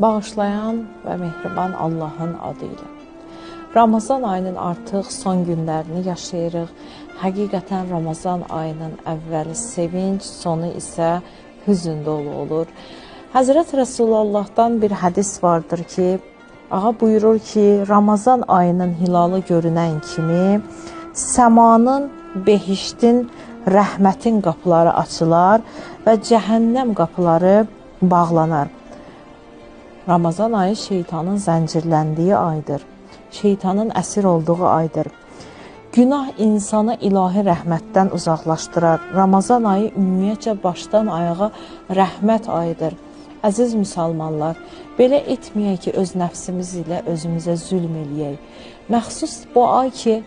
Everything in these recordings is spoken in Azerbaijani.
Bağışlayan və mehriban Allahın adıyla. Ramazan ayının artıq son günlərini yaşayırıq. Həqiqətən Ramazan ayının əvvəli sevinç, sonu isə hüzn dolu olur. Həzrət Rəsulullahdan bir hədis vardır ki, ağa buyurur ki, Ramazan ayının hilalı görünən kimi səmanın, behiştin, rəhmətin qapıları açılar və cəhənnəm qapıları bağlanar. Ramazan ayı şeytanın zəncirləndiyi aydır. Şeytanın əsir olduğu aydır. Günah insanı ilahi rəhmətdən uzaqlaşdırar. Ramazan ayı ümumiyyətcə başdan ayağa rəhmət ayıdır. Əziz müsəlmanlar, belə etməyək ki, öz nəfsimiz ilə özümüzə zülm eləyək. Məxsus bu ay ki,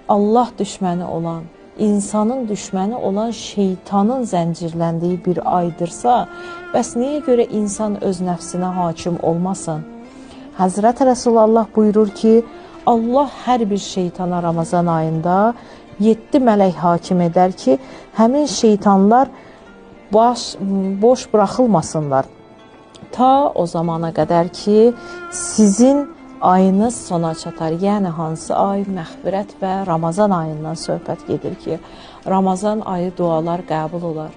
Allah düşməni olan, insanın düşməni olan şeytanın zəncirləndiyi bir aydırsa, bəs niyə görə insan öz nəfsinə hakim olmasın? Həzrət Rəsulullah buyurur ki, Allah hər bir şeytana Ramazan ayında 7 mələk hakim edər ki, həmin şeytanlar boş buraxılmasınlar. Ta o zamana qədər ki, sizin ayınız sona çatar. Yəni, hansı ay? Məğfirət və Ramazan ayından söhbət gedir ki, Ramazan ayı dualar qəbul olar.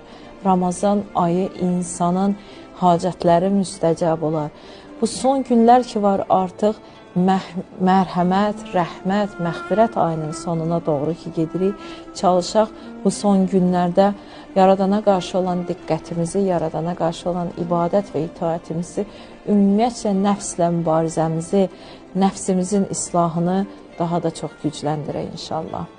Ramazan ayı insanın hacətləri müstəcəb olar. Bu son günlər ki var, artıq mərhəmət, rəhmət, məğfirət ayının sonuna doğru ki gedirik. Çalışaq bu son günlərdə Yaradana qarşı olan diqqətimizi, Yaradana qarşı olan ibadət və itaətimizi, ümumiyyətcə nəfslə mübarizəmizi, nəfsimizin islahını daha da çox gücləndirək inşallah.